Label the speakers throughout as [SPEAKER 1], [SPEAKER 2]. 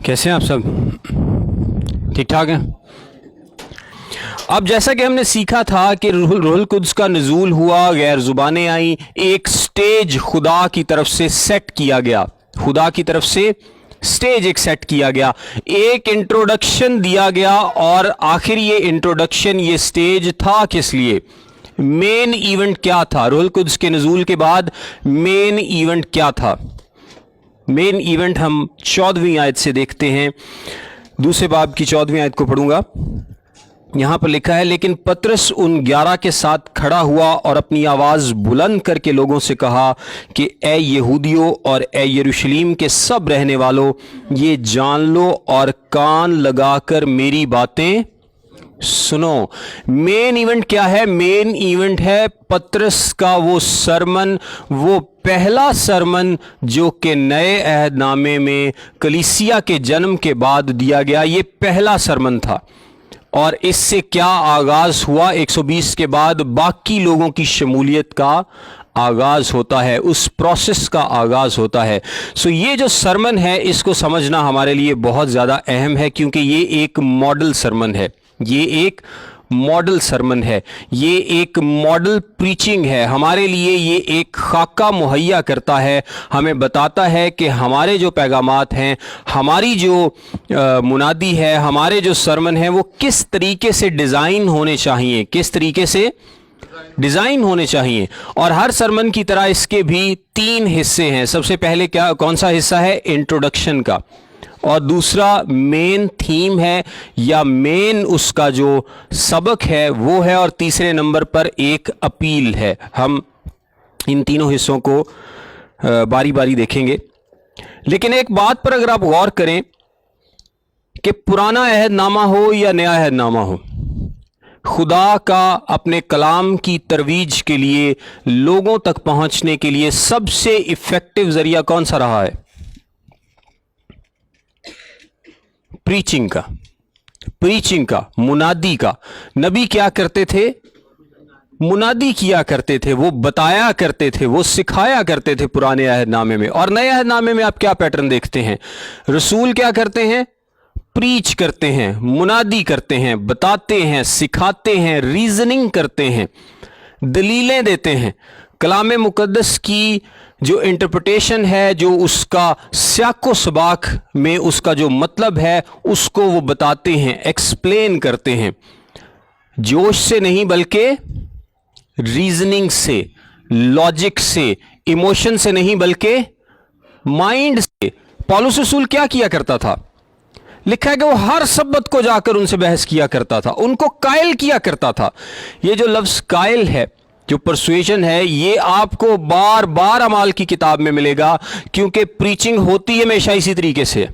[SPEAKER 1] कैसे हैं आप सब? ठीक ठाक हैं? अब जैसा कि हमने सीखा था कि रूहुल कुद्स का नुज़ूल हुआ, गैर ज़ुबानें आई, एक स्टेज खुदा की तरफ से सेट किया गया, खुदा की तरफ से स्टेज एक सेट किया गया, एक इंट्रोडक्शन दिया गया। और आखिर ये इंट्रोडक्शन, ये स्टेज था किस लिए? मेन इवेंट क्या था? रूहुल कुद्स के नुज़ूल के बाद मेन इवेंट क्या था? मेन इवेंट हम 14वीं आयत से देखते हैं। दूसरे बाब की 14वीं आयत को पढ़ूंगा। यहां पर लिखा है, लेकिन पतरस उन 11 के साथ खड़ा हुआ और अपनी आवाज बुलंद करके लोगों से कहा कि ए यहूदियों और ए यरूशलेम के सब रहने वालों, ये जान लो और कान लगाकर मेरी बातें सुनो। मेन इवेंट क्या है? मेन इवेंट है पतरस का वो सरमन, वो पहला सरमन जो कि नए अहदनामे में कलीसिया के जन्म के बाद दिया गया। ये पहला सरमन था और इससे क्या आगाज हुआ? 120 के बाद बाकी लोगों की शमूलियत का आगाज होता है, उस प्रोसेस का आगाज होता है। सो ये जो सरमन है, इसको समझना हमारे लिए बहुत ज़्यादा अहम है, क्योंकि ये एक मॉडल सरमन है, ये एक मॉडल सरमन है, ये एक मॉडल प्रीचिंग है। हमारे लिए ये एक खाका मुहैया करता है, हमें बताता है कि हमारे जो पैगामात हैं, हमारी जो मुनादी है, हमारे जो सरमन है, वो किस तरीके से डिज़ाइन होने चाहिए, किस तरीके से डिज़ाइन होने चाहिए। और हर सरमन की तरह इसके भी 3 हिस्से हैं। सबसे पहले क्या, कौन सा हिस्सा है? इंट्रोडक्शन का। और दूसरा मेन थीम है या मेन उसका जो सबक है वो है। और तीसरे नंबर पर एक अपील है। हम इन तीनों हिस्सों को बारी बारी देखेंगे। लेकिन एक बात पर अगर आप गौर करें कि पुराना अहदनामा हो या नया अहदनामा हो, खुदा का अपने कलाम की तरवीज के लिए, लोगों तक पहुंचने के लिए सबसे इफेक्टिव जरिया कौन सा रहा है? प्रीचिंग का, प्रीचिंग का, मुनादी का। नबी क्या करते थे? मुनादी किया करते थे, वो बताया करते थे, वो सिखाया करते थे पुराने अहदनामे में। और नए अहदनामे में आप क्या पैटर्न देखते हैं? रसूल क्या करते हैं? प्रीच करते हैं, मुनादी करते हैं, बताते हैं, सिखाते हैं, रीजनिंग करते हैं, दलीलें देते हैं। कलाम मुकद्दस की जो इंटरप्रिटेशन है, जो उसका सियाको सबाक में उसका जो मतलब है, उसको वो बताते हैं, एक्सप्लेन करते हैं। जोश से नहीं बल्कि रीजनिंग से, लॉजिक से, इमोशन से नहीं बल्कि माइंड से। पौलुस रसूल क्या किया करता था? लिखा है कि वो हर सब्बत को जाकर उनसे बहस किया करता था, उनको कायल किया करता था। ये जो लफ्ज़ कायल है, जो परसुएशन है, ये आपको बार बार अमाल की किताब में मिलेगा, क्योंकि प्रीचिंग होती है हमेशा इसी तरीके से।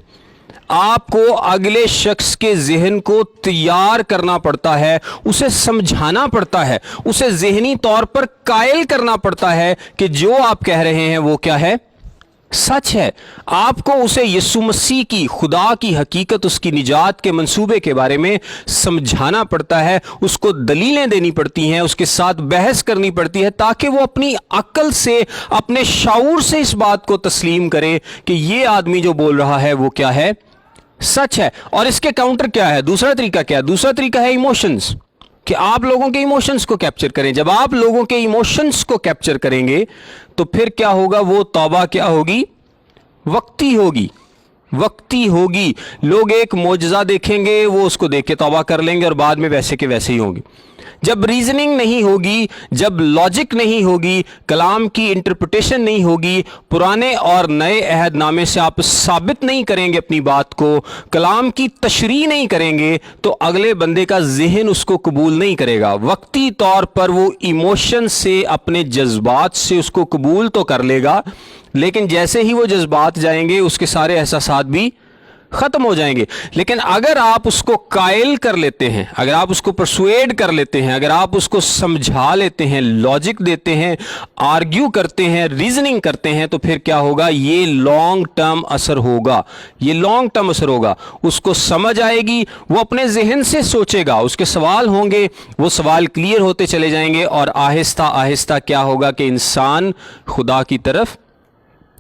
[SPEAKER 1] आपको अगले शख्स के जहन को तैयार करना पड़ता है, उसे समझाना पड़ता है, उसे ज़हनी तौर पर कायल करना पड़ता है कि जो आप कह रहे हैं वो क्या है? सच है। आपको उसे यीशु मसीह की, खुदा की हकीकत, उसकी निजात के मंसूबे के बारे में समझाना पड़ता है, उसको दलीलें देनी पड़ती हैं, उसके साथ बहस करनी पड़ती है, ताकि वो अपनी अक्ल से, अपने शऊर से इस बात को तस्लीम करे कि ये आदमी जो बोल रहा है वो क्या है? सच है। और इसके काउंटर क्या है? दूसरा तरीका क्या है? दूसरा तरीका है इमोशंस, कि आप लोगों के इमोशंस को कैप्चर करें। जब आप लोगों के इमोशंस को कैप्चर करेंगे तो फिर क्या होगा? वो तौबा क्या होगी? वक्ती होगी, वक्ती होगी। लोग एक मौजज़ा देखेंगे, वो उसको देख के तौबा कर लेंगे और बाद में वैसे के वैसे ही होंगे। जब रीजनिंग नहीं होगी, जब लॉजिक नहीं होगी, कलाम की इंटरप्रिटेशन नहीं होगी, पुराने और नए अहदनामे से आप साबित नहीं करेंगे अपनी बात को, कलाम की तशरीह नहीं करेंगे, तो अगले बंदे का जहन उसको कबूल नहीं करेगा। वक्ती तौर पर वो इमोशन से, अपने जज्बात से उसको कबूल तो कर लेगा, लेकिन जैसे ही वो जज्बात जाएंगे, उसके सारे एहसासात भी खत्म हो जाएंगे। लेकिन अगर आप उसको कायल कर लेते हैं, अगर आप उसको परसुएड कर लेते हैं, अगर आप उसको समझा लेते हैं, लॉजिक देते हैं, आर्ग्यू करते हैं, रीजनिंग करते हैं, तो फिर क्या होगा? ये लॉन्ग टर्म असर होगा, ये लॉन्ग टर्म असर होगा। उसको समझ आएगी, वो अपने जहन से सोचेगा, उसके सवाल होंगे, वो सवाल क्लियर होते चले जाएंगे, और आहिस्ता आहिस्ता क्या होगा कि इंसान खुदा की तरफ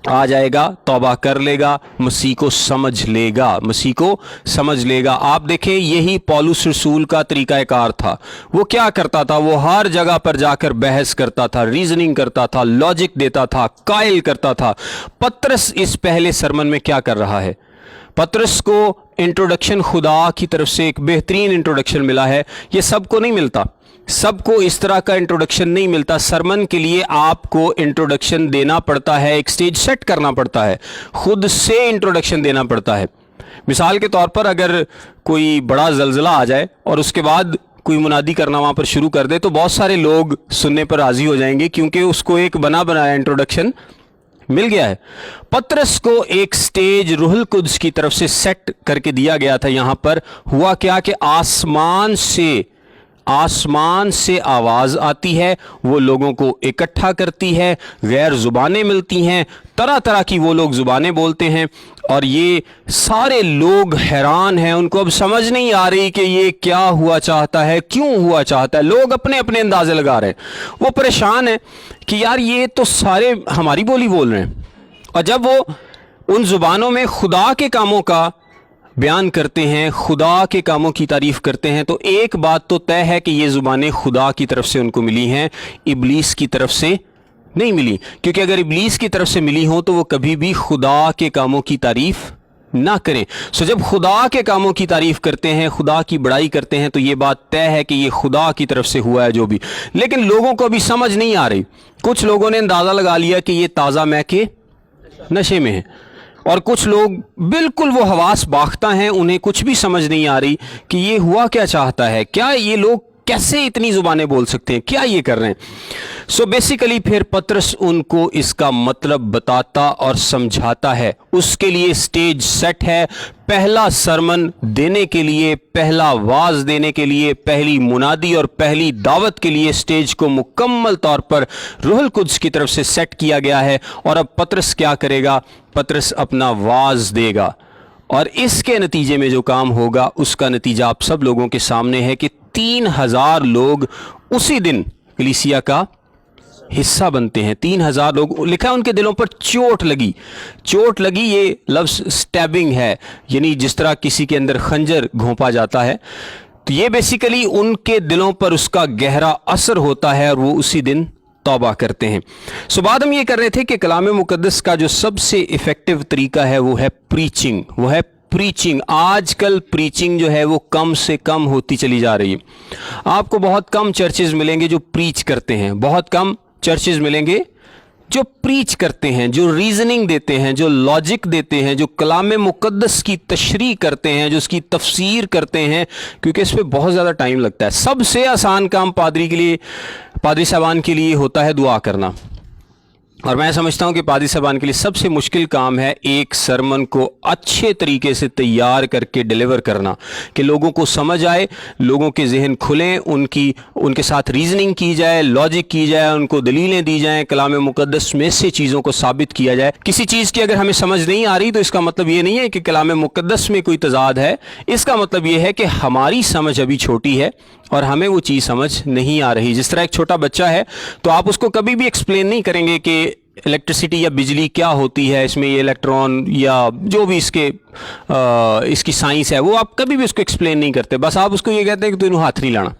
[SPEAKER 1] आ जाएगा, तौबा कर लेगा, मसीह को समझ लेगा, मसीह को समझ लेगा। आप देखें, यही पौलुस रसूल का तरीकाकार था। वो क्या करता था? वो हर जगह पर जाकर बहस करता था, रीजनिंग करता था, लॉजिक देता था, कायल करता था। पतरस इस पहले सरमन में क्या कर रहा है? पतरस को इंट्रोडक्शन खुदा की तरफ से एक बेहतरीन इंट्रोडक्शन मिला है। ये सबको नहीं मिलता, सबको इस तरह का इंट्रोडक्शन नहीं मिलता। सरमन के लिए आपको इंट्रोडक्शन देना पड़ता है, एक स्टेज सेट करना पड़ता है, खुद से इंट्रोडक्शन देना पड़ता है। मिसाल के तौर पर अगर कोई बड़ा जल्जला आ जाए और उसके बाद कोई मुनादी करना वहाँ पर शुरू कर दे, तो बहुत सारे लोग सुनने पर राजी हो जाएंगे, क्योंकि उसको एक बना बनाया इंट्रोडक्शन मिल गया है। पतरस को एक स्टेज रूहुल कुद्स की तरफ से सेट करके दिया गया था। यहां पर हुआ क्या कि आसमान से आवाज आती है, वो लोगों को इकट्ठा करती है, गैर जुबानें मिलती हैं, तरह तरह की वो लोग जुबानें बोलते हैं, और ये सारे लोग हैरान हैं। उनको अब समझ नहीं आ रही कि ये क्या हुआ चाहता है, क्यों हुआ चाहता है। लोग अपने अपने अंदाजे लगा रहे हैं। वो परेशान है कि यार ये तो सारे हमारी बोली बोल रहे हैं। और जब वो उन जुबानों में खुदा के कामों का बयान करते हैं, खुदा के कामों की तारीफ करते हैं, तो एक बात तो तय है कि ये जुबानें खुदा की तरफ से उनको मिली हैं, इब्लीस की तरफ से नहीं मिली। क्योंकि अगर इब्लीस की तरफ से मिली हो तो वो कभी भी खुदा के कामों की तारीफ ना करें। सो जब खुदा के कामों की तारीफ करते हैं, खुदा की बड़ाई करते हैं, तो ये बात तय है कि ये खुदा की तरफ से हुआ है जो भी। लेकिन लोगों को अभी समझ नहीं आ रही। कुछ लोगों ने अंदाज़ा लगा लिया कि ये ताज़ा मै के नशे में है, और कुछ लोग बिल्कुल वो हवास बाख्ता हैं, उन्हें कुछ भी समझ नहीं आ रही कि ये हुआ क्या चाहता है, क्या ये लोग कैसे इतनी जुबानें बोल सकते हैं, क्या ये कर रहे हैं। सो बेसिकली फिर पतरस उनको इसका मतलब बताता और समझाता है। उसके लिए स्टेज सेट है, पहला सरमन देने के लिए, पहला वाज देने के लिए, पहली मुनादी और पहली दावत के लिए स्टेज को मुकम्मल तौर पर रूहुल कुद्स की तरफ से सेट किया गया है। और अब पतरस क्या करेगा? पतरस अपना वाज देगा, और इसके नतीजे में जो काम होगा उसका नतीजा आप सब लोगों के सामने है कि 3000 लोग उसी दिन कलीसिया का हिस्सा बनते हैं। 3000 लोग, लिखा है उनके दिलों पर चोट लगी। ये लफ्ज़ स्टैबिंग है, यानी जिस तरह किसी के अंदर खंजर घोंपा जाता है, तो ये बेसिकली उनके दिलों पर उसका गहरा असर होता है और वो उसी दिन तौबा करते हैं। सो बात हम ये कर रहे थे कि कलाम मुकद्दस का जो सबसे इफ़ेक्टिव तरीका है वो है प्रीचिंग। आजकल प्रीचिंग जो है वो कम से कम होती चली जा रही है। आपको बहुत कम चर्चेज मिलेंगे जो प्रीच करते हैं, बहुत कम चर्चेज मिलेंगे जो प्रीच करते हैं, जो रीजनिंग देते हैं, जो लॉजिक देते हैं, जो कलाम मुकद्दस की तशरीह करते हैं, जो उसकी तफसीर करते हैं, क्योंकि इस पर बहुत ज़्यादा टाइम लगता है। सबसे आसान काम पादरी साहबान के लिए होता है दुआ करना, और मैं समझता हूं कि पादरी साहबान के लिए सबसे मुश्किल काम है एक सरमन को अच्छे तरीके से तैयार करके डिलीवर करना, कि लोगों को समझ आए, लोगों के जहन खुलें, उनके साथ रीजनिंग की जाए, लॉजिक की जाए, उनको दलीलें दी जाएं, कलाम मुकद्दस में से चीज़ों को साबित किया जाए। किसी चीज़ की अगर हमें समझ नहीं आ रही तो इसका मतलब ये नहीं है कि कलाम मुकद्दस में कोई तजाद है। इसका मतलब ये है कि हमारी समझ अभी छोटी है और हमें वो चीज़ समझ नहीं आ रही। जिस तरह एक छोटा बच्चा है तो आप उसको कभी भी एक्सप्लेन नहीं करेंगे कि इलेक्ट्रिसिटी या बिजली क्या होती है, इसमें ये इलेक्ट्रॉन या जो भी इसकी साइंस है, वो आप कभी भी उसको एक्सप्लेन नहीं करते। बस आप उसको ये कहते हैं कि तू हाथ नहीं लाना।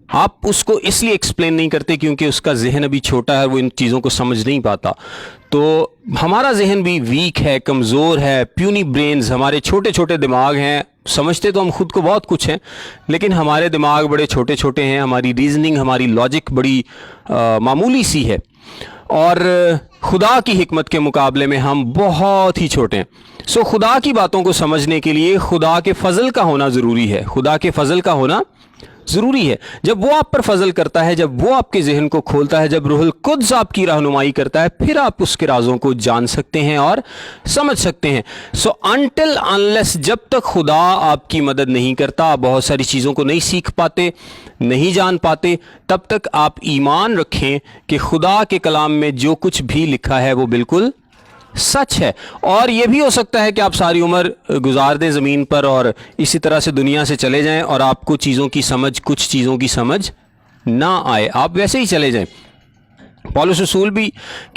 [SPEAKER 1] आप उसको इसलिए एक्सप्लेन नहीं करते क्योंकि उसका जहन अभी छोटा है, वो इन चीज़ों को समझ नहीं पाता। तो हमारा जहन भी वीक है, कमज़ोर है, प्यूनी ब्रेन्स, हमारे छोटे छोटे दिमाग हैं। समझते तो हम खुद को बहुत कुछ हैं, लेकिन हमारे दिमाग बड़े छोटे छोटे हैं, हमारी रीजनिंग, हमारी लॉजिक बड़ी मामूली सी है, और खुदा की हिकमत के मुकाबले में हम बहुत ही छोटे हैं। सो खुदा की बातों को समझने के लिए खुदा के फजल का होना ज़रूरी है, खुदा के फजल का होना ज़रूरी है। जब वो आप पर फजल करता है, जब वो आपके जहन को खोलता है, जब रूहुल कुद्स आपकी रहनुमाई करता है, फिर आप उसके राजों को जान सकते हैं और समझ सकते हैं। सो अनटिल अनलेस, जब तक खुदा आपकी मदद नहीं करता, आप बहुत सारी चीज़ों को नहीं सीख पाते, नहीं जान पाते, तब तक आप ईमान रखें कि खुदा के कलाम में जो कुछ भी लिखा है वो बिल्कुल सच है। और यह भी हो सकता है कि आप सारी उम्र गुजार दें ज़मीन पर और इसी तरह से दुनिया से चले जाएं और आपको कुछ चीज़ों की समझ ना आए, आप वैसे ही चले जाएं। पौलुस रसूल भी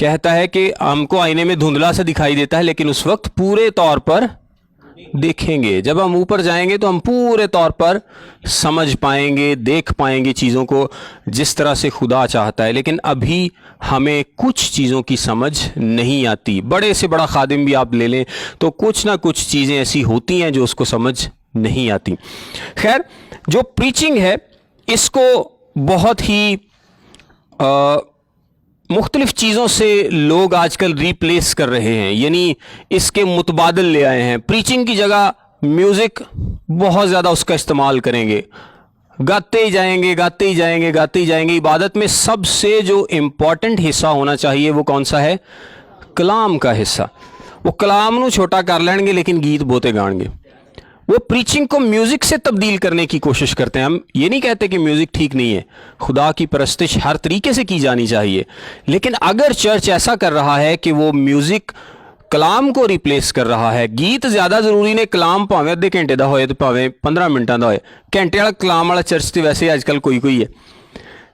[SPEAKER 1] कहता है कि हमको आईने में धुंधला सा दिखाई देता है, लेकिन उस वक्त पूरे तौर पर देखेंगे। जब हम ऊपर जाएंगे तो हम पूरे तौर पर समझ पाएंगे, देख पाएंगे चीज़ों को जिस तरह से खुदा चाहता है। लेकिन अभी हमें कुछ चीज़ों की समझ नहीं आती। बड़े से बड़ा खादिम भी आप ले लें तो कुछ ना कुछ चीज़ें ऐसी होती हैं जो उसको समझ नहीं आती। खैर, जो प्रीचिंग है इसको बहुत ही मुख्तलिफ चीज़ों से लोग आजकल रिप्लेस कर रहे हैं, यानी इसके मुतबादल ले आए हैं। प्रीचिंग की जगह म्यूज़िक बहुत ज़्यादा उसका इस्तेमाल करेंगे, गाते ही जाएंगे, गाते ही जाएंगे, गाते ही जाएंगे। इबादत में सबसे जो इम्पॉर्टेंट हिस्सा होना चाहिए वो कौन सा है? कलाम का हिस्सा। वो कलाम नू छोटा कर लेंगे लेकिन गीत बोते गाएंगे। वो प्रीचिंग को म्यूज़िक से तब्दील करने की कोशिश करते हैं। हम ये नहीं कहते कि म्यूज़िक ठीक नहीं है, खुदा की परस्तिश हर तरीके से की जानी चाहिए। लेकिन अगर चर्च ऐसा कर रहा है कि वो म्यूज़िक कलाम को रिप्लेस कर रहा है, गीत ज़्यादा ज़रूरी ने, कलाम भावें अद्धे घंटे का होए तो भावें 15 मिनटों का होए, घंटे वाला कलाम वाला चर्च तो वैसे आजकल कोई है।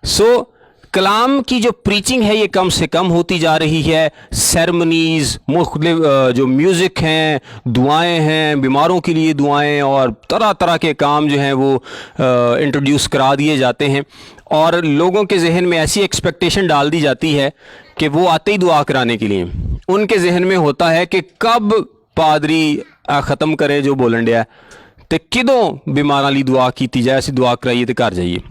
[SPEAKER 1] सो कलाम की जो प्रीचिंग है ये कम से कम होती जा रही है। सेरेमनीज़, मुख्तलिफ जो म्यूज़िक हैं, दुआएं हैं, बीमारों के लिए दुआएं और तरह तरह के काम जो हैं वो इंट्रोड्यूस करा दिए जाते हैं। और लोगों के जहन में ऐसी एक्सपेक्टेशन डाल दी जाती है कि वो आते ही दुआ कराने के लिए उनके जहन में होता है कि कब पादरी ख़त्म करे जो बोलन दिया तो किदों बीमारां लई दुआ की जाए, ऐसी दुआ कराइए तो घर जाइए।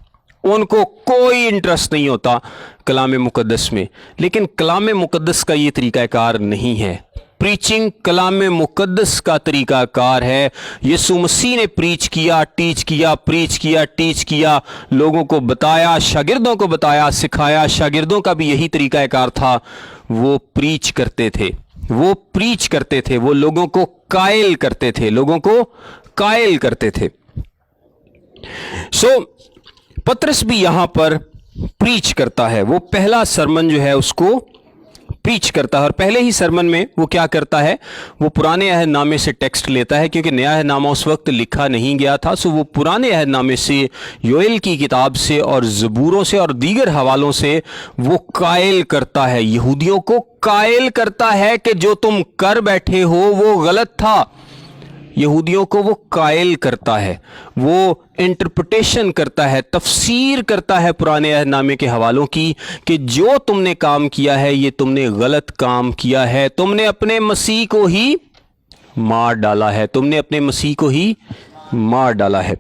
[SPEAKER 1] उनको कोई इंटरेस्ट नहीं होता कलाम मुक़द्दस में। लेकिन कलाम मुक़द्दस का ये तरीक़ाकार नहीं है। प्रीचिंग कलाम मुक़द्दस का तरीक़ाकार है। यीशु मसीह ने प्रीच किया, टीच किया, प्रीच किया, टीच किया, लोगों को बताया, शागिर्दों को बताया, सिखाया। शागिर्दों का भी यही तरीक़ाकार था। वो प्रीच करते थे, वो प्रीच करते थे, वो लोगों को कायल करते थे, लोगों को कायल करते थे। पतरस भी यहां पर प्रीच करता है। वो पहला सरमन जो है उसको प्रीच करता है। और पहले ही सरमन में वो क्या करता है? वो पुराने अहदनामे से टेक्स्ट लेता है, क्योंकि नया अहदनामा उस वक्त लिखा नहीं गया था। सो वो पुराने अहदनामे से, योएल की किताब से और ज़बूरों से और दीगर हवालों से वो कायल करता है, यहूदियों को कायल करता है कि जो तुम कर बैठे हो वो गलत था। यहूदियों को वो कायल करता है, वो इंटरप्रिटेशन करता है, तफसीर करता है पुराने अहदनामे के हवालों की कि जो तुमने काम किया है ये तुमने गलत काम किया है, तुमने अपने मसीह को ही मार डाला है, तुमने अपने मसीह को ही मार डाला है।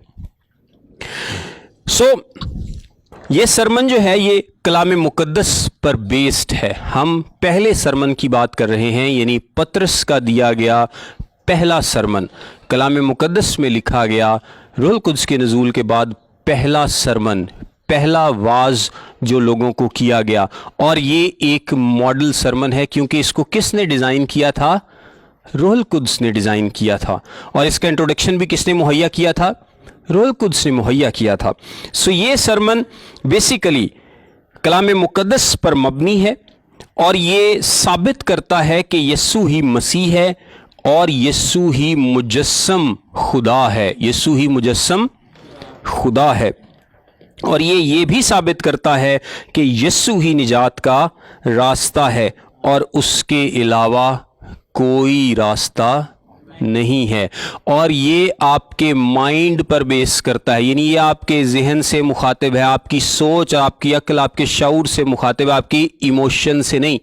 [SPEAKER 1] ये सरमन जो है ये कलाम मुक़द्दस पर बेस्ड है। हम पहले सरमन की बात कर रहे हैं, यानी पतरस का दिया गया पहला सरमन, कलाम मुक़द्दस में लिखा गया रूहुल कुद्स के नज़ूल के बाद पहला सरमन, पहला वाज जो लोगों को किया गया। और ये एक मॉडल सरमन है, क्योंकि इसको किसने डिज़ाइन किया था? रूहुल कुद्स ने डिज़ाइन किया था। और इसका इंट्रोडक्शन भी किसने मुहैया किया था? रूहुल कुद्स ने मुहैया किया था। ये सरमन बेसिकली कलाम मुक़द्दस पर मबनी है और ये साबित करता है कि यीशु ही मसीह है और यीशु ही मुजस्सम खुदा है, यीशु ही मुजस्सम खुदा है। और ये भी साबित करता है कि यीशु ही निजात का रास्ता है और उसके अलावा कोई रास्ता नहीं है। और ये आपके माइंड पर बेस करता है, यानी ये आपके जहन से मुखातिब है, आपकी सोच, आपकी अक्ल, आपके शऊर से मुखातिब है, आपकी इमोशन से नहीं।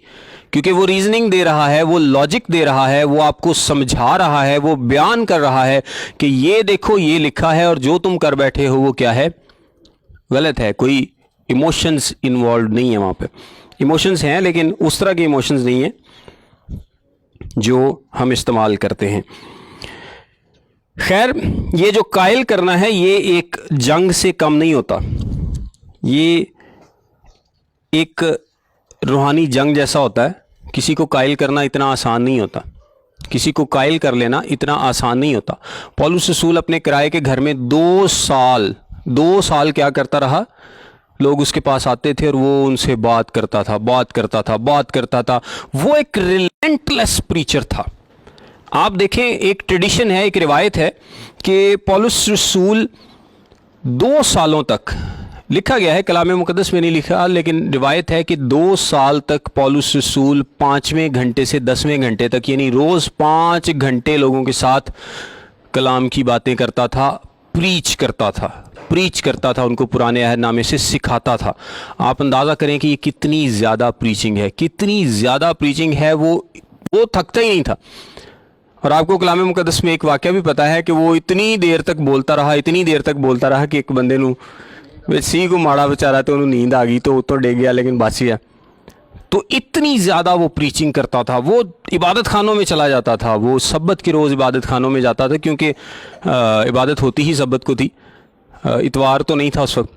[SPEAKER 1] क्योंकि वो रीजनिंग दे रहा है, वो लॉजिक दे रहा है, वो आपको समझा रहा है, वो बयान कर रहा है कि ये देखो ये लिखा है और जो तुम कर बैठे हो वो क्या है? गलत है। कोई इमोशंस इन्वॉल्व नहीं है। वहाँ पे इमोशंस हैं लेकिन उस तरह के इमोशंस नहीं है जो हम इस्तेमाल करते हैं। खैर, ये जो कायल करना है ये एक जंग से कम नहीं होता। ये एक रूहानी जंग जैसा होता है। किसी को कायल करना इतना आसान नहीं होता, किसी को कायल कर लेना इतना आसान नहीं होता। पौलुस रसूल अपने किराए के घर में 2 साल क्या करता रहा? लोग उसके पास आते थे और वो उनसे बात करता था। वो एक रिलेंटलेस प्रीचर था। आप देखें, एक ट्रेडिशन है, एक रिवायत है कि पौलुस रसूल 2 सालों तक लिखा गया है, कलाम मुक़द्दस में नहीं लिखा, लेकिन रिवायत है कि 2 साल तक पौलुस रसूल 5वें घंटे से 10वें घंटे तक, यानी रोज़ 5 घंटे लोगों के साथ कलाम की बातें करता था, प्रीच करता था, उनको पुराने अहदनामे से सिखाता था। आप अंदाज़ा करें कि ये कितनी ज़्यादा प्रीचिंग है, वो थकता ही नहीं था। और आपको कलाम मुक़द्दस में एक वाक़या भी पता है कि वो इतनी देर तक बोलता रहा कि एक बंदे नू सी को माड़ा बेचारा तो उन्होंने नींद आ गई तो तो डे गया, लेकिन बासी है। तो इतनी ज़्यादा वो प्रीचिंग करता था। वो इबादत खानों में चला जाता था, वो सब्बत के रोज़ इबादत खानों में जाता था, क्योंकि इबादत होती ही सब्बत को थी, इतवार तो नहीं था उस वक्त।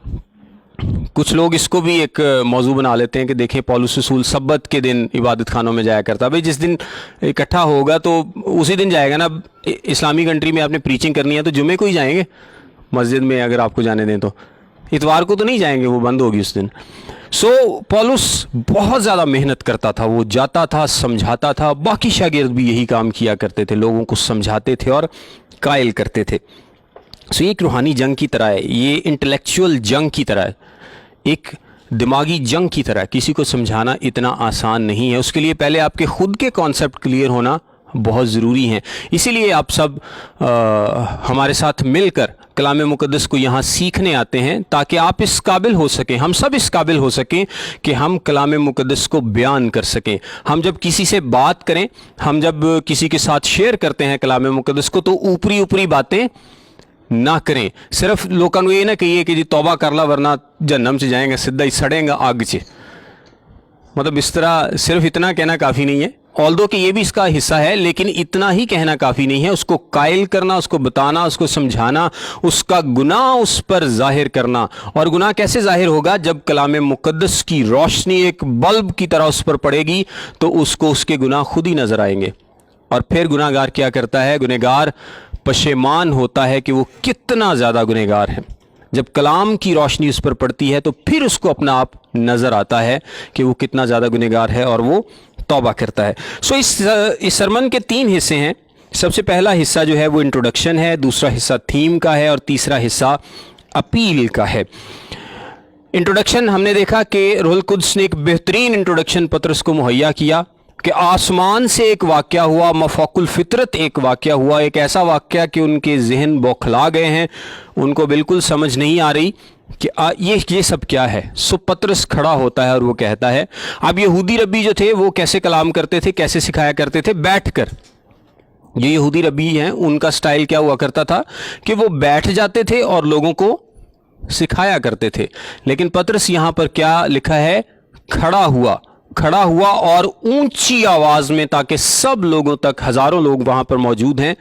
[SPEAKER 1] कुछ लोग इसको भी एक मौजू बना लेते हैं कि देखें पौलुस रसूल सब्बत के दिन इबादत खानों में जाया करता। भाई जिस दिन इकट्ठा होगा तो उसी दिन जाएगा ना। इस्लामी कंट्री में आपने प्रीचिंग करनी है तो जुमे को ही जाएंगे मस्जिद में, अगर आपको जाने दें तो। इतवार को तो नहीं जाएंगे, वो बंद होगी उस दिन। सो पौलुस बहुत ज़्यादा मेहनत करता था, वो जाता था, समझाता था। बाकी शागिर्द भी यही काम किया करते थे, लोगों को समझाते थे और कायल करते थे। सो ये एक रूहानी जंग की तरह है, ये इंटेलेक्चुअल जंग की तरह है, एक दिमागी जंग की तरह। किसी को समझाना इतना आसान नहीं है, उसके लिए पहले आपके खुद के कॉन्सेप्ट क्लियर होना बहुत ज़रूरी हैं। इसीलिए आप सब हमारे साथ मिलकर कलाम मुक़द्दस को यहाँ सीखने आते हैं, ताकि आप इस काबिल हो सकें, हम सब इस काबिल हो सकें कि हम कलाम मुक़द्दस को बयान कर सकें। हम जब किसी से बात करें, हम जब किसी के साथ शेयर करते हैं कलाम मुक़द्दस को, तो ऊपरी ऊपरी बातें ना करें। सिर्फ लोगों को ये ना कहिए कि जी तौबा कर ला वरना जहन्नम से जाएंगे, सीधा ही सड़ेंगे आग से। मतलब इस तरह सिर्फ इतना कहना काफ़ी नहीं है, ऑल्दो कि ये भी इसका हिस्सा है, लेकिन इतना ही कहना काफ़ी नहीं है। उसको कायल करना, उसको बताना, उसको समझाना, उसका गुनाह उस पर ज़ाहिर करना। और गुनाह कैसे ज़ाहिर होगा? जब कलाम मुक़द्दस की रोशनी एक बल्ब की तरह उस पर पड़ेगी तो उसको उसके गुनाह खुद ही नज़र आएंगे। और फिर गुनाहगार क्या करता है? गुनहगार पशेमान होता है कि वो कितना ज़्यादा गुनहगार है। जब कलाम की रोशनी उस पर पड़ती है तो फिर उसको अपना आप नज़र आता है कि वो कितना ज़्यादा गुनहगार है और वो तौबा करता है। सो इस सरमन के 3 हिस्से हैं। सबसे पहला हिस्सा जो है वो इंट्रोडक्शन है, दूसरा हिस्सा थीम का है और तीसरा हिस्सा अपील का है। इंट्रोडक्शन हमने देखा कि रूहुल कुद्स ने एक बेहतरीन इंट्रोडक्शन पतरस को मुहैया किया कि आसमान से एक वाक़या हुआ, मफ़ाकुल फ़ितरत एक वाक़या हुआ, एक ऐसा वाक़या कि उनके जहन बौखला गए हैं, उनको बिल्कुल समझ नहीं आ रही कि ये सब क्या है। सो पतरस खड़ा होता है और वो कहता है, अब यहूदी रब्बी जो थे वो कैसे कलाम करते थे, कैसे सिखाया करते थे? बैठकर। जो यहूदी रब्बी हैं उनका स्टाइल क्या हुआ करता था कि वो बैठ जाते थे और लोगों को सिखाया करते थे। लेकिन पतरस यहाँ पर क्या लिखा है? खड़ा हुआ और ऊंची आवाज़ में, ताकि सब लोगों तक, हज़ारों लोग वहाँ पर मौजूद हैं,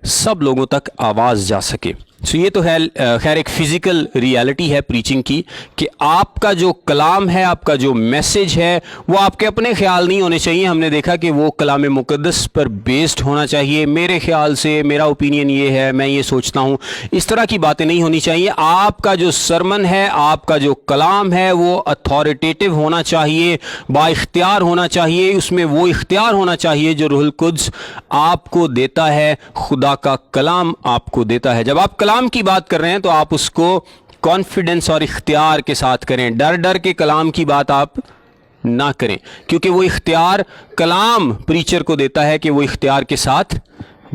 [SPEAKER 1] सब लोगों तक आवाज़ जा सके। सो ये तो है खैर एक फ़िज़िकल रियलिटी है प्रीचिंग की, कि आपका जो कलाम है, आपका जो मैसेज है, वो आपके अपने ख्याल नहीं होने चाहिए। हमने देखा कि वो कलाम मुक़द्दस पर बेस्ड होना चाहिए। मेरे ख्याल से, मेरा ओपिनियन ये है, मैं ये सोचता हूँ, इस तरह की बातें नहीं होनी चाहिए। आपका जो सरमन है, आपका जो कलाम है, वो अथॉरिटेटिव होना चाहिए, बाइख्तियार होना चाहिए। उसमें वो इख्तियार होना चाहिए जो रूहुल कुद्स आपको देता है, खुदा का कलाम आपको देता है। जब आप कलाम की बात कर रहे हैं तो आप उसको कॉन्फिडेंस और इख्तियार के साथ करें। डर डर के कलाम की बात आप ना करें, क्योंकि वो इख्तियार कलाम प्रीचर को देता है कि वो इख्तियार के साथ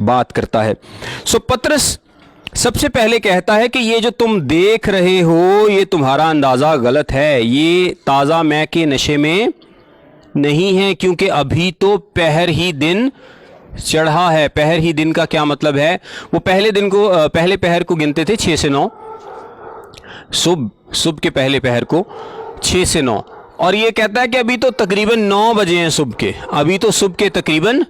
[SPEAKER 1] बात करता है। सो पतरस सबसे पहले कहता है कि ये जो तुम देख रहे हो, ये तुम्हारा अंदाज़ा गलत है। ये ताज़ा मै के नशे में नहीं है, क्योंकि अभी तो पहर ही दिन चढ़ा है। पहर ही दिन का क्या मतलब है? वो पहले पहर को गिनते थे 6 से 9, सुबह के पहले पहर को 6 से 9। और ये कहता है कि अभी तो तकरीबन 9 बजे हैं सुबह के, अभी तो सुबह के तकरीबन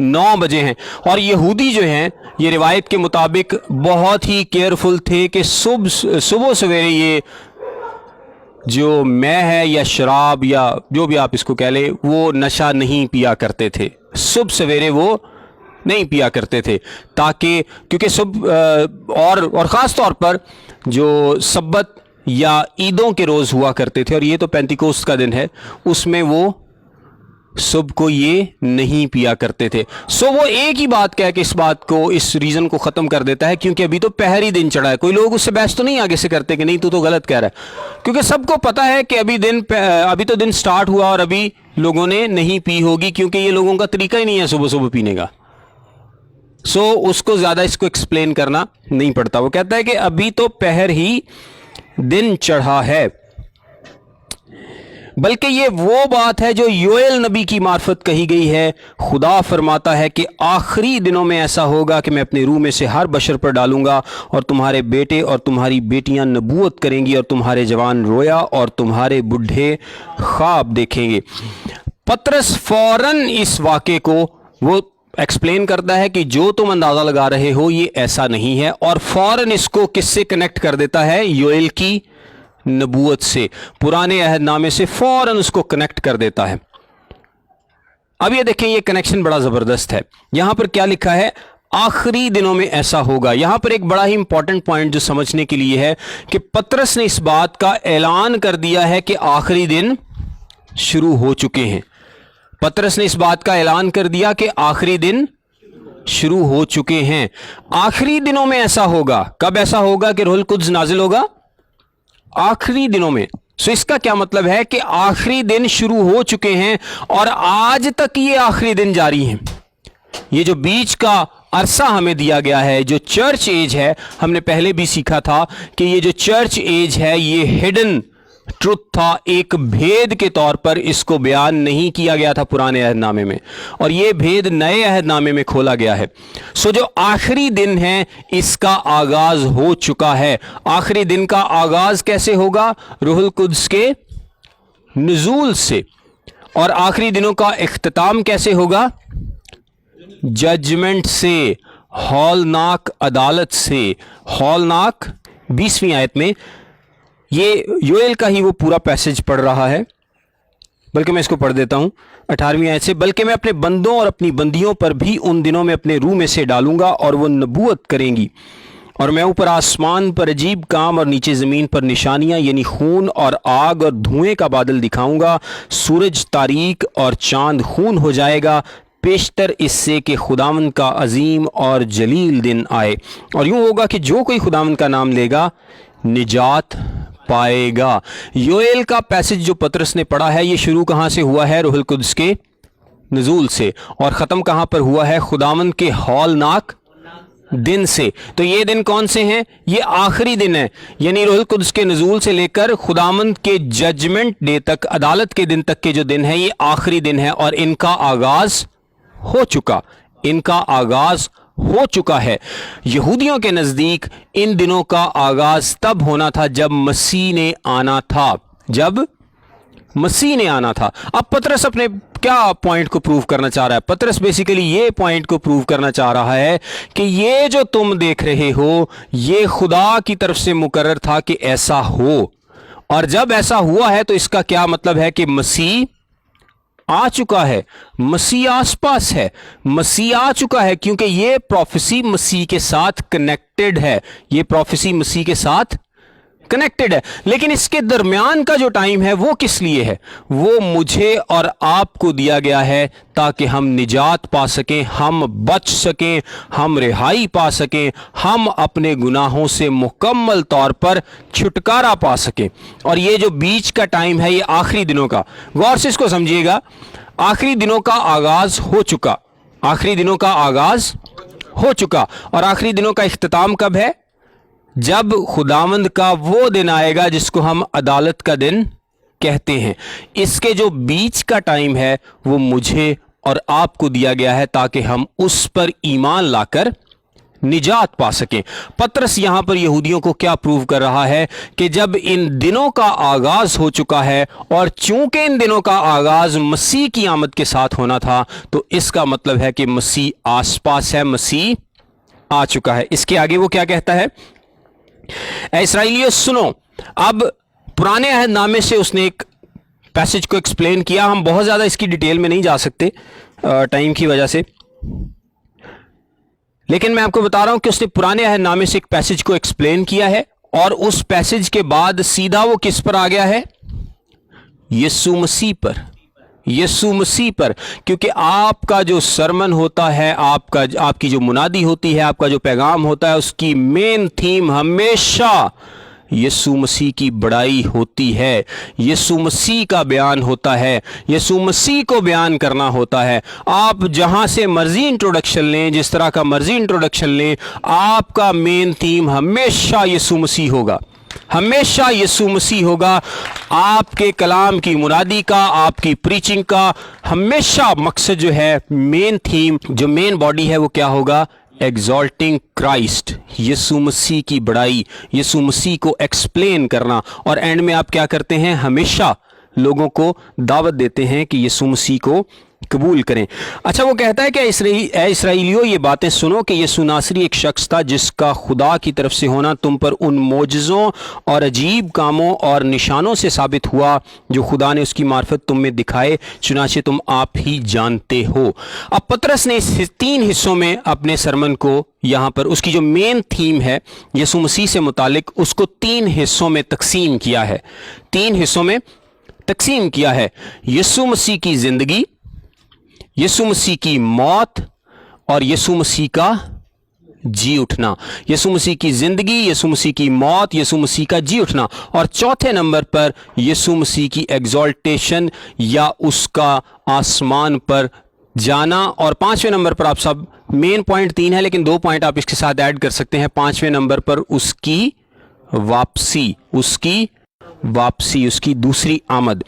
[SPEAKER 1] 9 बजे हैं। और यहूदी जो हैं, ये रिवायत के मुताबिक बहुत ही केयरफुल थे कि सुबह सवेरे ये जो मैं है या शराब या जो भी आप इसको कह ले, वो नशा नहीं पिया करते थे। सुबह सवेरे वो नहीं पिया करते थे, ताकि क्योंकि सुबह और ख़ास तौर पर जो सब्बत या ईदों के रोज़ हुआ करते थे, और ये तो पेंतिकोस्त का दिन है, उसमें वो صبح کو یہ نہیں پیا کرتے تھے. سو وہ ایک ہی بات کہہ کے اس بات کو, اس ریزن کو ختم کر دیتا ہے, کیونکہ ابھی تو پہر ہی دن چڑھا ہے. کوئی لوگ اس سے بحث تو نہیں آگے سے کرتے کہ نہیں تو غلط کہہ رہا ہے, کیونکہ سب کو پتا ہے کہ ابھی تو دن سٹارٹ ہوا اور ابھی لوگوں نے نہیں پی ہوگی, کیونکہ یہ لوگوں کا طریقہ ہی نہیں ہے صبح صبح پینے کا. سو اس کو زیادہ اس کو ایکسپلین کرنا نہیں پڑتا. وہ کہتا ہے کہ ابھی تو پہر ہی دن چڑھا ہے. بلکہ یہ وہ بات ہے جو یوئیل نبی کی معرفت کہی گئی ہے. خدا فرماتا ہے کہ آخری دنوں میں ایسا ہوگا کہ میں اپنے روح میں سے ہر بشر پر ڈالوں گا, اور تمہارے بیٹے اور تمہاری بیٹیاں نبوت کریں گی, اور تمہارے جوان رویا اور تمہارے بڈھے خواب دیکھیں گے. پطرس فوراً اس واقعے کو وہ ایکسپلین کرتا ہے کہ جو تم اندازہ لگا رہے ہو یہ ایسا نہیں ہے, اور فوراً اس کو کس سے کنیکٹ کر دیتا ہے؟ یوئیل کی نبوت سے, پرانے عہد نامے سے فوراً اس کو کنیکٹ کر دیتا ہے. اب یہ دیکھیں, یہ کنیکشن بڑا زبردست ہے. یہاں پر کیا لکھا ہے؟ آخری دنوں میں ایسا ہوگا. یہاں پر ایک بڑا ہی امپورٹنٹ پوائنٹ جو سمجھنے کے لیے ہے کہ پطرس نے اس بات کا اعلان کر دیا ہے کہ آخری دن شروع ہو چکے ہیں. پطرس نے اس بات کا اعلان کر دیا کہ آخری دن شروع ہو چکے ہیں. آخری دنوں میں ایسا ہوگا. کب ایسا ہوگا کہ روح القدس نازل ہوگا؟ آخری دنوں میں. سو اس کا کیا مطلب ہے کہ آخری دن شروع ہو چکے ہیں, اور آج تک یہ آخری دن جاری ہیں. یہ جو بیچ کا عرصہ ہمیں دیا گیا ہے, جو چرچ ایج ہے, ہم نے پہلے بھی سیکھا تھا کہ یہ جو چرچ ایج ہے یہ ہڈن ٹروتھ تھا, ایک بھید کے طور پر اس کو بیان نہیں کیا گیا تھا پرانے عہد نامے میں, اور یہ بھید نئے عہد نامے میں کھولا گیا ہے. سو جو آخری دن ہے اس کا آغاز ہو چکا ہے. آخری دن کا آغاز کیسے ہوگا؟ روح القدس کے نزول سے. اور آخری دنوں کا اختتام کیسے ہوگا؟ ججمنٹ سے, ہولناک عدالت سے. ہولناک 20ویں آیت میں, یہ یوئیل کا ہی وہ پورا پیسج پڑھ رہا ہے, بلکہ میں اس کو پڑھ دیتا ہوں 18ویں آیت سے. بلکہ میں اپنے بندوں اور اپنی بندیوں پر بھی ان دنوں میں اپنے روح میں سے ڈالوں گا, اور وہ نبوت کریں گی, اور میں اوپر آسمان پر عجیب کام اور نیچے زمین پر نشانیاں یعنی خون اور آگ اور دھوئیں کا بادل دکھاؤں گا. سورج تاریک اور چاند خون ہو جائے گا, پیشتر اس سے کہ خداوند کا عظیم اور جلیل دن آئے. اور یوں ہوگا کہ جو کوئی خداوند کا نام لے گا نجات پائے گا. یوئیل کا پیسج جو پطرس نے پڑھا ہے یہ شروع کہاں سے ہوا ہے؟ روح القدس کے نزول سے, اور ختم کہاں پر ہوا ہے؟ خداوند کے ہولناک دن سے. تو یہ دن کون سے ہیں؟ یہ آخری دن ہے, یعنی روح القدس کے نزول سے لے کر خداوند کے ججمنٹ ڈے تک, عدالت کے دن تک کے جو دن ہے یہ آخری دن ہے, اور ان کا آغاز ہو چکا. ان کا آغاز ہو چکا ہے. یہودیوں کے نزدیک ان دنوں کا آغاز تب ہونا تھا جب مسیح نے آنا تھا. جب مسیح نے آنا تھا. اب پطرس اپنے کیا پوائنٹ کو پروف کرنا چاہ رہا ہے؟ پطرس بیسیکلی یہ پوائنٹ کو پروف کرنا چاہ رہا ہے کہ یہ جو تم دیکھ رہے ہو یہ خدا کی طرف سے مقرر تھا کہ ایسا ہو, اور جب ایسا ہوا ہے تو اس کا کیا مطلب ہے کہ مسیح آ چکا ہے, مسیح آس پاس ہے, مسیح آ چکا ہے, کیونکہ یہ پروفیسی مسیح کے ساتھ کنیکٹڈ ہے. یہ پروفیسی مسیح کے ساتھ کنیکٹڈ ہے. لیکن اس کے درمیان کا جو ٹائم ہے وہ کس لیے ہے؟ وہ مجھے اور آپ کو دیا گیا ہے تاکہ ہم نجات پا سکیں, ہم بچ سکیں, ہم رہائی پا سکیں, ہم اپنے گناہوں سے مکمل طور پر چھٹکارا پا سکیں. اور یہ جو بیچ کا ٹائم ہے یہ آخری دنوں کا, غور سے اس کو سمجھیے گا, آخری دنوں کا آغاز ہو چکا. آخری دنوں کا آغاز ہو چکا, اور آخری دنوں کا اختتام کب ہے؟ جب خداوند کا وہ دن آئے گا جس کو ہم عدالت کا دن کہتے ہیں. اس کے جو بیچ کا ٹائم ہے وہ مجھے اور آپ کو دیا گیا ہے تاکہ ہم اس پر ایمان لا کر نجات پا سکیں. پطرس یہاں پر یہودیوں کو کیا پروو کر رہا ہے کہ جب ان دنوں کا آغاز ہو چکا ہے, اور چونکہ ان دنوں کا آغاز مسیح کی آمد کے ساتھ ہونا تھا, تو اس کا مطلب ہے کہ مسیح آس پاس ہے, مسیح آ چکا ہے. اس کے آگے وہ کیا کہتا ہے؟ اے اسرائیلیو سنو. اب پرانے عہد نامے سے اس نے ایک پیسج کو ایکسپلین کیا. ہم بہت زیادہ اس کی ڈیٹیل میں نہیں جا سکتے ٹائم کی وجہ سے, لیکن میں آپ کو بتا رہا ہوں کہ اس نے پرانے عہد نامے سے ایک پیسج کو ایکسپلین کیا ہے, اور اس پیسج کے بعد سیدھا وہ کس پر آ گیا ہے؟ یسوع مسیح پر. یسوع مسیح پر, کیونکہ آپ کا جو سرمن ہوتا ہے, آپ کی جو منادی ہوتی ہے, آپ کا جو پیغام ہوتا ہے, اس کی مین تھیم ہمیشہ یسوع مسیح کی بڑائی ہوتی ہے, یسوع مسیح کا بیان ہوتا ہے, یسوع مسیح کو بیان کرنا ہوتا ہے. آپ جہاں سے مرضی انٹروڈکشن لیں, جس طرح کا مرضی انٹروڈکشن لیں, آپ کا مین تھیم ہمیشہ یسوع مسیح ہوگا, ہمیشہ یسوع مسیح ہوگا. آپ کے کلام کی منادی کا, آپ کی پریچنگ کا ہمیشہ مقصد جو ہے, مین تھیم, جو مین باڈی ہے, وہ کیا ہوگا؟ ایگزالٹنگ کرائسٹ, یسوع مسیح کی بڑائی, یسوع مسیح کو ایکسپلین کرنا. اور اینڈ میں آپ کیا کرتے ہیں؟ ہمیشہ لوگوں کو دعوت دیتے ہیں کہ یسوع مسیح کو قبول کریں. اچھا, وہ کہتا ہے کہ اے اسرائیلیو یہ باتیں سنو کہ یسوع ناصری ایک شخص تھا جس کا خدا کی طرف سے ہونا تم پر ان معجزوں اور عجیب کاموں اور نشانوں سے ثابت ہوا جو خدا نے اس کی معرفت تم میں دکھائے, چنانچہ تم آپ ہی جانتے ہو. اب پطرس نے اس 3 حصوں میں اپنے سرمن کو, یہاں پر اس کی جو مین تھیم ہے یسوع مسیح سے متعلق, اس کو 3 حصوں میں تقسیم کیا ہے. 3 حصوں میں تقسیم کیا ہے. یسوع مسیح کی زندگی, یسوع مسیح کی موت اور یسوع مسیح کا جی اٹھنا. یسوع مسیح کی زندگی, یسوع مسیح کی موت, یسوع مسیح کا جی اٹھنا. اور چوتھے نمبر پر یسوع مسیح کی ایگزالٹیشن یا اس کا آسمان پر جانا. اور 5ویں نمبر پر, آپ سب مین پوائنٹ 3 ہے لیکن 2 پوائنٹ آپ اس کے ساتھ ایڈ کر سکتے ہیں. 5ویں نمبر پر اس کی واپسی, اس کی دوسری آمد.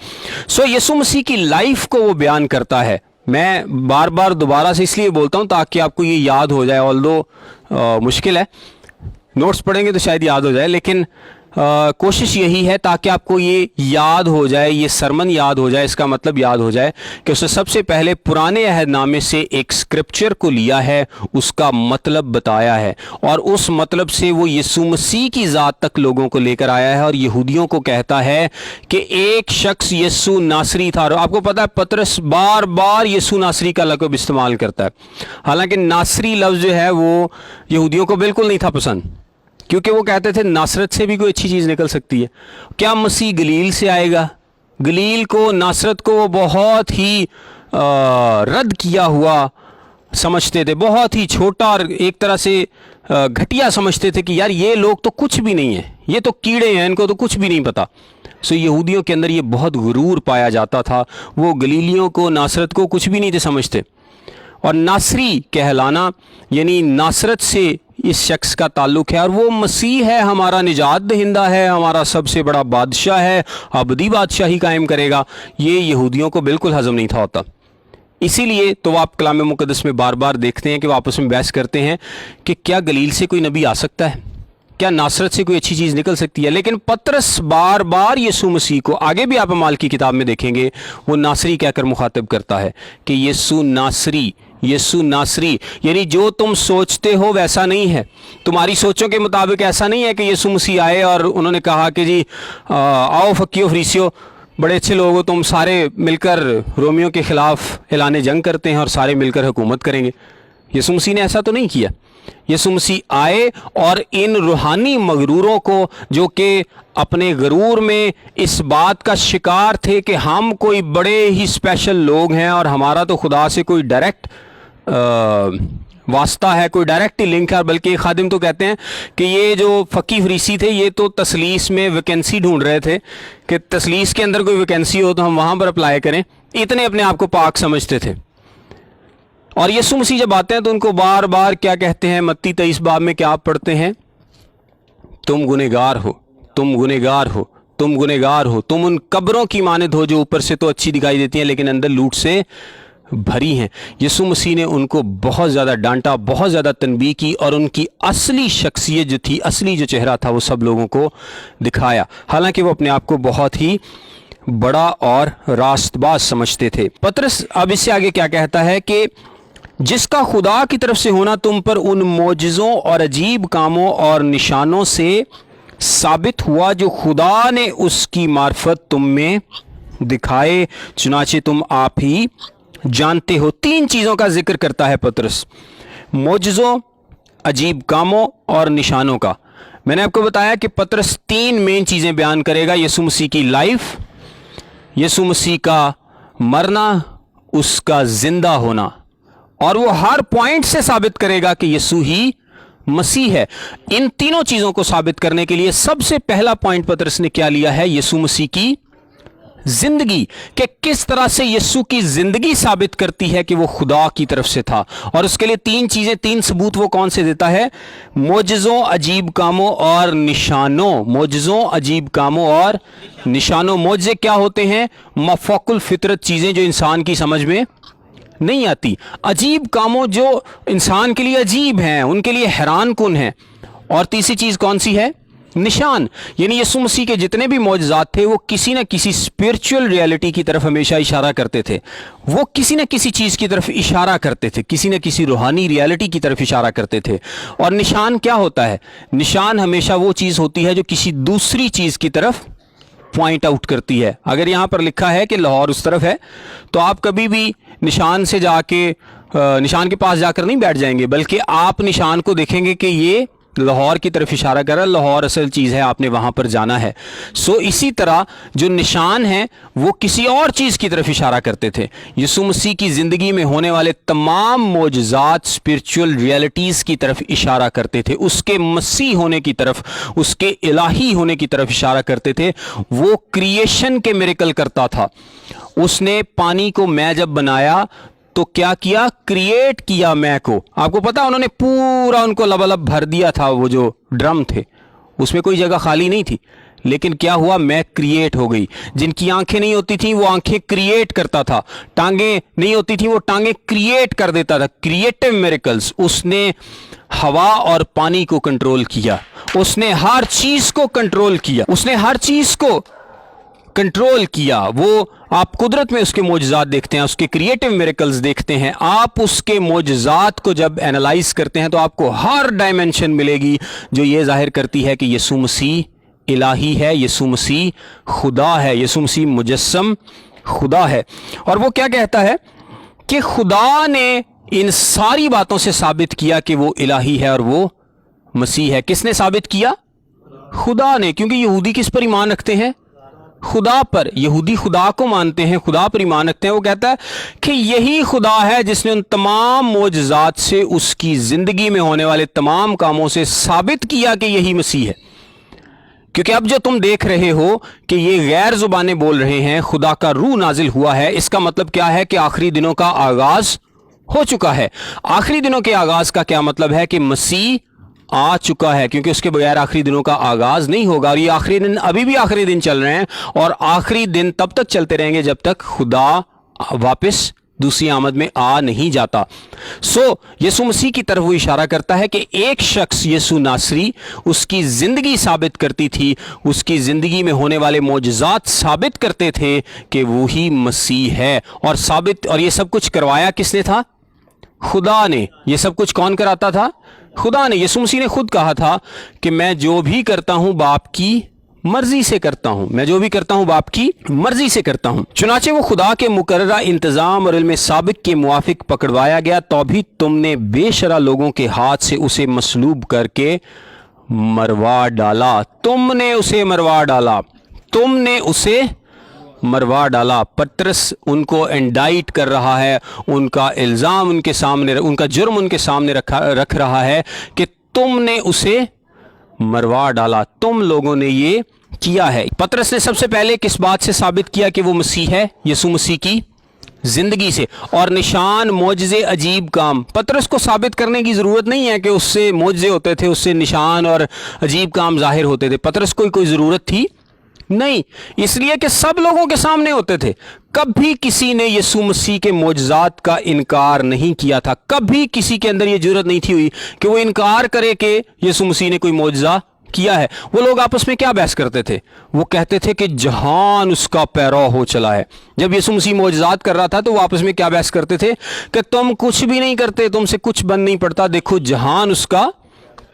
[SPEAKER 1] یسوع مسیح کی لائف کو وہ بیان کرتا ہے. میں بار بار دوبارہ سے اس لیے بولتا ہوں تاکہ آپ کو یہ یاد ہو جائے, آلدو مشکل ہے, نوٹس پڑھیں گے تو شاید یاد ہو جائے, لیکن کوشش یہی ہے تاکہ آپ کو یہ یاد ہو جائے, یہ سرمن یاد ہو جائے, اس کا مطلب یاد ہو جائے کہ اس نے سب سے پہلے پرانے عہد نامے سے ایک اسکرپچر کو لیا ہے, اس کا مطلب بتایا ہے, اور اس مطلب سے وہ یسوع مسیح کی ذات تک لوگوں کو لے کر آیا ہے. اور یہودیوں کو کہتا ہے کہ ایک شخص یسوع ناصری تھا. اور آپ کو پتہ ہے پطرس بار بار یسوع ناصری کا لقب استعمال کرتا ہے, حالانکہ ناصری لفظ جو ہے وہ یہودیوں کو بالکل نہیں تھا پسند, کیونکہ وہ کہتے تھے ناصرت سے بھی کوئی اچھی چیز نکل سکتی ہے. کیا مسیح گلیل سے آئے گا؟ گلیل کو, ناصرت کو وہ بہت ہی رد کیا ہوا سمجھتے تھے, بہت ہی چھوٹا اور ایک طرح سے گھٹیا سمجھتے تھے کہ یار یہ لوگ تو کچھ بھی نہیں ہیں, یہ تو کیڑے ہیں, ان کو تو کچھ بھی نہیں پتا. یہودیوں کے اندر یہ بہت غرور پایا جاتا تھا, وہ گلیلیوں کو, ناصرت کو کچھ بھی نہیں تھے سمجھتے. اور ناصری کہلانا یعنی ناصرت سے اس شخص کا تعلق ہے, اور وہ مسیح ہے, ہمارا نجات دہندہ ہے, ہمارا سب سے بڑا بادشاہ ہے, ابدی بادشاہی قائم کرے گا. یہ یہودیوں کو بالکل ہضم نہیں تھا ہوتا. اسی لیے تو آپ کلام مقدس میں بار بار دیکھتے ہیں کہ وہ آپس میں بحث کرتے ہیں کہ کیا گلیل سے کوئی نبی آ سکتا ہے, کیا ناصرت سے کوئی اچھی چیز نکل سکتی ہے. لیکن پطرس بار بار یسوع مسیح کو, آگے بھی آپ اعمال کی کتاب میں دیکھیں گے, وہ ناصری کہہ کر مخاطب کرتا ہے کہ یسوع ناصری, یسوع ناصری یعنی جو تم سوچتے ہو ویسا نہیں ہے, تمہاری سوچوں کے مطابق ایسا نہیں ہے کہ یسوع مسیح آئے اور انہوں نے کہا کہ جی آؤ فقیو فریسیو, بڑے اچھے لوگ ہو تم, سارے مل کر رومیوں کے خلاف اعلان جنگ کرتے ہیں اور سارے مل کر حکومت کریں گے. یسوع مسیح نے ایسا تو نہیں کیا. یسوع مسیح آئے اور ان روحانی مغروروں کو, جو کہ اپنے غرور میں اس بات کا شکار تھے کہ ہم کوئی بڑے ہی اسپیشل لوگ ہیں اور ہمارا تو خدا سے کوئی ڈائریکٹ واسطہ ہے, کوئی ڈائریکٹ ہی لنک ہے, بلکہ ایک خادم تو کہتے ہیں کہ یہ جو فقی فریسی تھے یہ تو تثلیث میں ویکینسی ڈھونڈ رہے تھے کہ تثلیث کے اندر کوئی ویکینسی ہو تو ہم وہاں پر اپلائی کریں, اتنے اپنے آپ کو پاک سمجھتے تھے. اور یسوع مسیح جب آتے ہیں تو ان کو بار بار کیا کہتے ہیں؟ متی 23 باب میں کیا آپ پڑھتے ہیں؟ تم گنہگار ہو, تم گنہگار ہو, تم گنہگار ہو, تم ان قبروں کی مانند ہو جو اوپر سے تو اچھی دکھائی دیتی ہیں لیکن اندر لوٹ سے بھری ہیں. یسوع مسیح نے ان کو بہت زیادہ ڈانٹا, بہت زیادہ تنبیہ کی, اور ان کی اصلی شخصیت جو تھی, اصلی جو چہرہ تھا, وہ سب لوگوں کو دکھایا, حالانکہ وہ اپنے آپ کو بہت ہی بڑا اور راست باز سمجھتے تھے. پطرس اب اس سے آگے کیا کہتا ہے کہ جس کا خدا کی طرف سے ہونا تم پر ان معجزوں اور عجیب کاموں اور نشانوں سے ثابت ہوا جو خدا نے اس کی معرفت تم میں دکھائے, چنانچہ تم آپ ہی جانتے ہو. 3 چیزوں کا ذکر کرتا ہے پطرس, معجزوں, عجیب کاموں اور نشانوں کا. میں نے آپ کو بتایا کہ پطرس 3 مین چیزیں بیان کرے گا: یسوع مسیح کی لائف, یسوع مسیح کا मरना, उसका जिंदा होना, और वो हर पॉइंट से साबित करेगा कि यीशु ही मसीह है। इन तीनों चीजों को साबित करने के लिए सबसे पहला पॉइंट पतरस ने क्या लिया है? यीशु मसीह की जिंदगी, कि किस तरह से यीशु की जिंदगी साबित करती है कि वो खुदा की तरफ से था। और उसके लिए तीन चीजें, तीन सबूत वो कौन से देता है? मोजज़ों, अजीब कामों और निशानों। मोजज़ों, अजीब कामों और निशानों। मोजज़े क्या होते हैं? मफाकुल फितरत चीजें जो इंसान की समझ में नहीं आती। अजीब कामों जो इंसान के लिए अजीब हैं, उनके लिए हैरान कुन हैं। और तीसरी चीज कौन सी है? निशान। यानी यीशु मसीह के जितने भी मौजज़ात थे वो किसी न किसी स्पिरिचुअल रियलिटी की तरफ हमेशा इशारा करते थे। वो किसी न किसी चीज़ की तरफ इशारा करते थे, किसी न किसी रूहानी रियलिटी की तरफ इशारा करते थे। और निशान क्या होता है? निशान हमेशा वो चीज़ होती है जो किसी दूसरी चीज़ की तरफ पॉइंट आउट करती है। अगर यहाँ पर लिखा है कि लाहौर उस तरफ है, तो आप कभी भी निशान से जाके निशान के पास जाकर नहीं बैठ जाएंगे, बल्कि आप निशान को देखेंगे कि ये लाहौर की तरफ इशारा कर रहा है, लाहौर असल चीज़ है, आपने वहाँ पर जाना है। सो इसी तरह जो निशान हैं वो किसी और चीज़ की तरफ इशारा करते थे। यीशु मसीह की ज़िंदगी में होने वाले तमाम मोजज़ात स्पिरिचुअल रियलिटीज़ की तरफ इशारा करते थे, उसके मसीह होने की तरफ, उसके इलाही होने की तरफ इशारा करते थे। वो क्रिएशन के मिरेकल करता था। उसने पानी को मैं जब बनाया तो क्या किया? क्रिएट किया मैं को। आपको पता, उन्होंने पूरा उनको लबालब भर दिया था, वो जो ड्रम थे उसमें कोई जगह खाली नहीं थी। लेकिन क्या हुआ? मैं क्रिएट हो गई। जिनकी आंखें नहीं होती थी वो आंखें क्रिएट करता था, टांगें नहीं होती थी वो टांगें क्रिएट कर देता था। Creative miracles. उसने हवा और पानी को कंट्रोल किया, उसने हर चीज को कंट्रोल किया, उसने हर चीज को कंट्रोल किया। वो आप कुदरत में उसके मोजज़ात देखते हैं, उसके क्रिएटिव मिरेकल्स देखते हैं। आप उसके मोजज़ात को जब एनालाइज करते हैं तो आपको हर डायमेंशन मिलेगी जो ये जाहिर करती है कि यीशु मसीह इलाही है, यीशु मसीह खुदा है, यीशु मसीह मुजस्सम खुदा है। और वो क्या कहता है कि खुदा ने इन सारी बातों से साबित किया कि वो इलाही है और वो मसीह है। किसने साबित किया? खुदा ने। क्योंकि यहूदी किस पर ईमान रखते हैं? खुदा पर। यहूदी खुदा को मानते हैं, खुदा पर ईमान रखते हैं। वो कहता है कि यही खुदा है जिसने उन तमाम मोजज़ात से, उसकी ज़िंदगी में होने वाले तमाम कामों से साबित किया कि यही मसीह है। क्योंकि अब जो तुम देख रहे हो कि ये गैर ज़ुबानें बोल रहे हैं, खुदा का रूह नाजिल हुआ है, इसका मतलब क्या है? कि आखिरी दिनों का आगाज़ हो चुका है। आखिरी दिनों के आगाज़ का क्या मतलब है? कि मसीह आ चुका है, क्योंकि उसके बगैर आखिरी दिनों का आगाज नहीं होगा। और ये आखिरी दिन, अभी भी आखिरी दिन चल रहे हैं, और आखिरी दिन तब तक चलते रहेंगे जब तक खुदा वापस दूसरी आमद में आ नहीं जाता। सो यीशु मसीह की तरफ वो इशारा करता है कि एक शख्स यीशु नासरी, उसकी जिंदगी साबित करती थी, उसकी जिंदगी में होने वाले मोजज़ात साबित करते थे कि वो ही मसीह है। और साबित, और ये सब कुछ करवाया किसने था? खुदा ने। ये सब कुछ कौन कराता था? खुदा ने। यीशु मसीह ने खुद कहा था कि मैं जो भी करता हूं बाप की मर्जी से करता हूं, मैं जो भी करता हूं बाप की मर्जी से करता हूं। चुनाचे वो खुदा के मुकर्ररा इंतजाम और इल्म साबिक के मुआफिक पकड़वाया गया, तो भी तुमने बेशरा लोगों के हाथ से उसे मसलूब करके मरवा डाला। तुमने उसे मरवा डाला, तुमने उसे मरवा डाला। पतरस उनको इंडाइट कर रहा है, उनका इल्ज़ाम उनके सामने, उनका जुर्म उनके सामने रख रहा है कि तुमने उसे मरवा डाला, तुम लोगों ने ये किया है। पतरस ने सबसे पहले किस बात से साबित किया कि वो मसीह है? यीशु मसीह की जिंदगी से। और निशान, मोजज़े, अजीब काम, पतरस को साबित करने की ज़रूरत नहीं है कि उससे मोजज़े होते थे, उससे निशान और अजीब काम जाहिर होते थे। पतरस को कोई ज़रूरत थी नहीं, इसलिए कि सब लोगों के सामने होते थे। कभी किसी ने यीशु मसीह के मोजज़ात का इनकार नहीं किया था। कभी किसी के अंदर ये जुर्रत नहीं थी हुई कि वो इनकार करे कि यीशु मसीह ने कोई मोजज़ा किया है। वो लोग आपस में क्या बहस करते थे? वो कहते थे कि जहान उसका पैरौ हो चला है। जब यीशु मसीह मोजज़ात कर रहा था तो वो आपस में क्या बहस करते थे? कि तुम कुछ भी नहीं करते, तुमसे कुछ बन नहीं पड़ता, देखो जहान उसका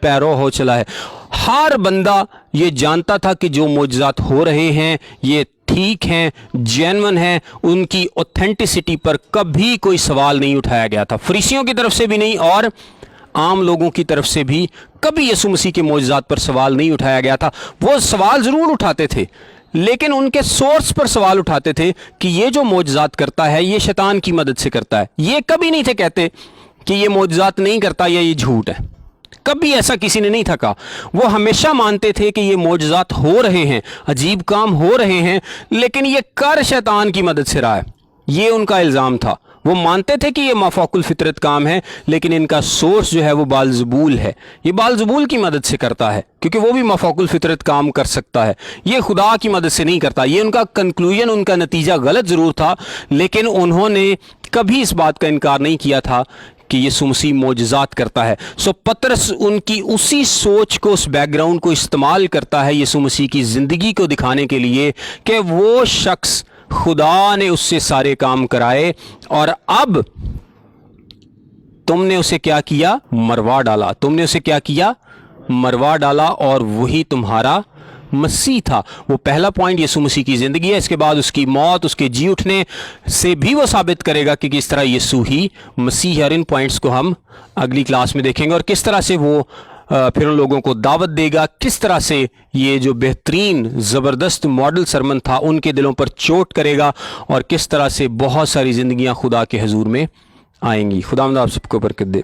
[SPEAKER 1] पैरौ हो चला है। हर बंदा ये जानता था कि जो मोजज़ात हो रहे हैं ये ठीक हैं, जेन्युइन हैं, उनकी ऑथेंटिसिटी पर कभी कोई सवाल नहीं उठाया गया था। फरीसियों की तरफ से भी नहीं और आम लोगों की तरफ से भी कभी यीशु मसीह के मोजज़ात पर सवाल नहीं उठाया गया था। वो सवाल ज़रूर उठाते थे, لیکن ان کے سورس پر سوال اٹھاتے تھے کہ یہ جو معجزات کرتا ہے یہ شیطان کی مدد سے کرتا ہے. یہ کبھی نہیں تھے کہتے کہ یہ معجزات نہیں کرتا یا یہ جھوٹ ہے. کبھی ایسا کسی نے نہیں تھا کہا. وہ ہمیشہ مانتے تھے کہ یہ معجزات ہو رہے ہیں, عجیب کام ہو رہے ہیں, لیکن یہ کر شیطان کی مدد سے رہا ہے. یہ ان کا الزام تھا. وہ مانتے تھے کہ یہ مافوق الفطرت کام ہے, لیکن ان کا سورس جو ہے وہ بالزبول ہے. یہ بالزبول کی مدد سے کرتا ہے کیونکہ وہ بھی مافوق الفطرت کام کر سکتا ہے. یہ خدا کی مدد سے نہیں کرتا. یہ ان کا کنکلوژن, ان کا نتیجہ غلط ضرور تھا, لیکن انہوں نے کبھی اس بات کا انکار نہیں کیا تھا کہ یسوع مسیح معجزات کرتا ہے. سو پطرس ان کی اسی سوچ کو, اس بیک گراؤنڈ کو استعمال کرتا ہے یسوع مسیح کی زندگی کو دکھانے کے لیے کہ وہ شخص خدا نے اس سے سارے کام کرائے اور اب تم نے اسے کیا کیا؟ مروا ڈالا. تم نے اسے کیا کیا؟ مروا ڈالا. اور وہی تمہارا مسیح تھا. وہ پہلا پوائنٹ یسوع مسیح کی زندگی ہے. اس کے بعد اس کی موت, اس کے جی اٹھنے سے بھی وہ ثابت کرے گا کہ کس طرح یسوع ہی مسیح ہے. اور ان پوائنٹس کو ہم اگلی کلاس میں دیکھیں گے, اور کس طرح سے وہ پھر ان لوگوں کو دعوت دے گا, کس طرح سے یہ جو بہترین زبردست ماڈل سرمن تھا ان کے دلوں پر چوٹ کرے گا, اور کس طرح سے بہت ساری زندگیاں خدا کے حضور میں آئیں گی. خداوند آپ سب کو برکت دے.